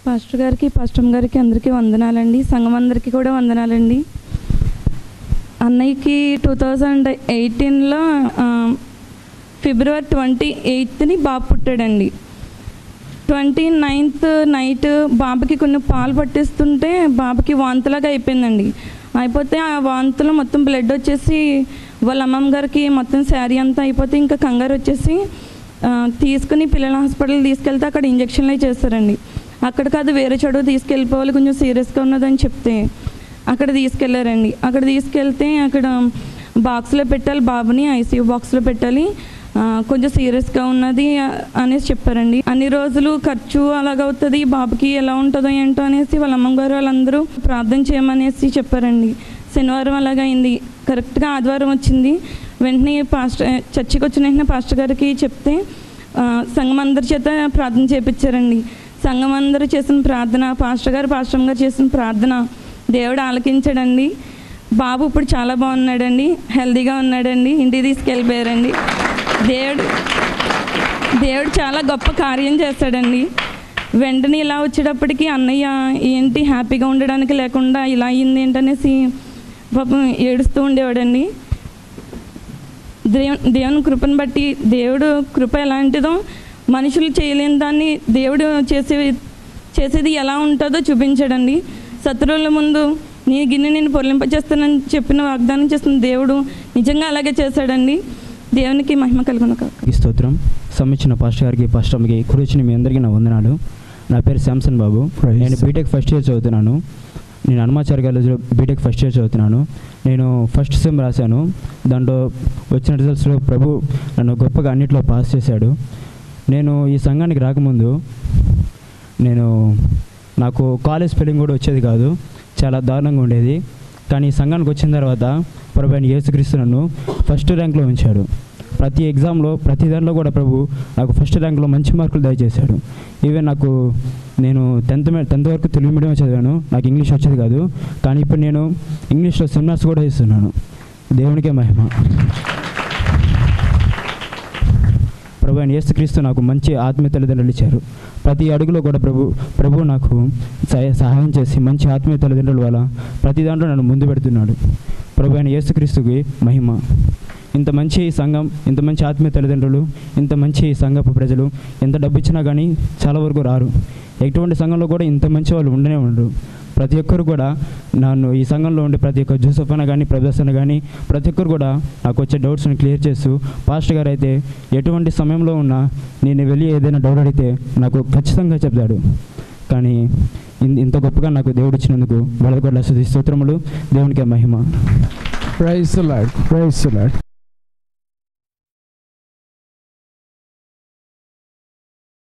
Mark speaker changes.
Speaker 1: Pastor గారికి, పాస్టమ్ గారికి అందరికీ వందనాలండి. సంఘం అందరికీ కూడా వందనాలండి. అన్నయ్యకి 2018లో ఫిబ్రవరి 28ని బాబు పుట్టాడండి. 29th నైట్ బాబుకి కొన్ని పాలు పట్టిస్తుంటే బాబుకి వాంతులాగా అయిపోయిందండి. అయిపోతే ఆ వాంతులో మొత్తం బ్లడ్ వచ్చేసి వాళ్ళ అమ్మమ్మ గారికి మొత్తం శారీ అంతా అయిపోతే ఇంకా కంగారు వచ్చేసి తీసుకుని పిల్లల హాస్పిటల్ తీసుకెళ్తే అక్కడ ఇంజక్షన్లు చేస్తారండి. అక్కడ కాదు వేరే చోటు తీసుకెళ్ళిపోవాలి, కొంచెం సీరియస్గా ఉన్నదని చెప్తే అక్కడ తీసుకెళ్లారండి. అక్కడ తీసుకెళ్తే అక్కడ బాక్స్లో పెట్టాలి, బాబుని ఐసీయూ బాక్స్లో పెట్టాలి, కొంచెం సీరియస్గా ఉన్నది అనేసి చెప్పారండి. అన్ని రోజులు ఖర్చు అలాగవుతుంది, బాబుకి ఎలా ఉంటుందో ఏంటో అనేసి వాళ్ళ అమ్మగారు వాళ్ళందరూ ప్రార్థన చేయమనేసి చెప్పారండి. శనివారం అలాగైంది. కరెక్ట్గా ఆదివారం వచ్చింది. వెంటనే చర్చికి వచ్చిన వెంటనే పాస్టర్ గారికి చెప్తే సంఘం అందరి చేత ప్రార్థన చేయించారండి. సంఘం అందరూ చేసిన ప్రార్థన, పాస్టర్ గారు పాస్టమ్ గారు చేసిన ప్రార్థన దేవుడు ఆలకించాడండి. బాబు ఇప్పుడు చాలా బాగున్నాడండి, హెల్తీగా ఉన్నాడండి, ఇంటికి తీసుకెళ్ళిపోయారండి. దేవుడు చాలా గొప్ప కార్యం చేస్తాడండి. వెంటనే ఇలా వచ్చేటప్పటికి అన్నయ్య ఏంటి హ్యాపీగా ఉండడానికి లేకుండా ఇలా అయింది ఏంటనేసి పాపం ఏడుస్తూ ఉండేవాడండి. దేవుని కృపను బట్టి దేవుడు కృప ఎలాంటిదో మనుషులు చేయలేని దాన్ని దేవుడు చేసేది ఎలా ఉంటుందో చూపించాడండి. శత్రువుల ముందు నీ గిన్నె నేను పొర్లింపచేస్తానని చెప్పిన వాగ్దానం చేస్తున్న దేవుడు నిజంగా అలాగే చేశాడండి. దేవునికి మహిమ కలుగును కాక.
Speaker 2: ఈ స్తోత్రం సమ్మిచ్చిన పాస్టర్ గారికి, పాస్టర్కి కూర్చొని మీ అందరికీ నా వందనాలు. నా పేరు శాంసన్ బాబు. నేను బీటెక్ ఫస్ట్ ఇయర్ చదువుతున్నాను. నేను హనుమాచార్య కాలేజీలో బీటెక్ ఫస్ట్ ఇయర్ చదువుతున్నాను. నేను ఫస్ట్ సెమ్ రాశాను. దాంట్లో వచ్చిన రిజల్ట్స్లో ప్రభు నన్ను గొప్పగా అన్నింటిలో పాస్ చేశాడు. నేను ఈ సంఘానికి రాకముందు నాకు కాలేజ్ స్పెల్లింగ్ కూడా వచ్చేది కాదు, చాలా దారుణంగా ఉండేది. కానీ ఈ సంఘానికి వచ్చిన తర్వాత ప్రభు అయిన యేసుక్రీస్తు నన్ను ఫస్ట్ ర్యాంక్లో ఉంచాడు. ప్రతి ఎగ్జామ్లో ప్రతి దాంట్లో కూడా ప్రభు నాకు ఫస్ట్ ర్యాంక్లో మంచి మార్కులు దయచేశాడు. ఈవెన్ నేను 10th వరకు తెలుగు మీడియం చదివాను, నాకు ఇంగ్లీష్ వచ్చేది కాదు. కానీ ఇప్పుడు నేను ఇంగ్లీష్లో సెమినార్స్ కూడా ఇస్తున్నాను. దేవునికే మహిమ. ప్రభు అయిన యేసుక్రీస్తు నాకు మంచి ఆత్మీయ తల్లిదండ్రులు ఇచ్చారు. ప్రతి అడుగులో కూడా ప్రభు నాకు సహాయం చేసి మంచి ఆత్మీయ తల్లిదండ్రుల వల్ల ప్రతి దాంట్లో నన్ను ముందు పెడుతున్నాడు. ప్రభు అయిన యేసుక్రీస్తుకి మహిమ. ఇంత మంచి సంఘం, ఇంత మంచి ఆత్మీయ తల్లిదండ్రులు, ఇంత మంచి సంఘపు ప్రజలు ఎంత డబ్బు ఇచ్చినా కానీ చాలా వరకు రారు. ఎటువంటి సంఘంలో కూడా ఇంత మంచి వాళ్ళు ఉండనే ఉండరు. ప్రతి ఒక్కరు కూడా నన్ను ఈ సంఘంలో ఉండే ప్రతి ఒక్క జోసెఫ్ అన్న కానీ, ప్రభాస్ అన్న కానీ ప్రతి ఒక్కరు కూడా నాకు వచ్చే డౌట్స్ని క్లియర్ చేస్తూ, పాస్టర్ గారు అయితే ఎటువంటి సమయంలో ఉన్నా నేను వెళ్ళి ఏదైనా డౌట్ అడిగితే నాకు ఖచ్చితంగా చెప్తాడు. కానీ ఇంత గొప్పగా నాకు దేవుడు ఇచ్చినందుకు వాళ్ళకు కూడా స్తుతులు, దేవునికే మహిమ.
Speaker 3: Praise the lord.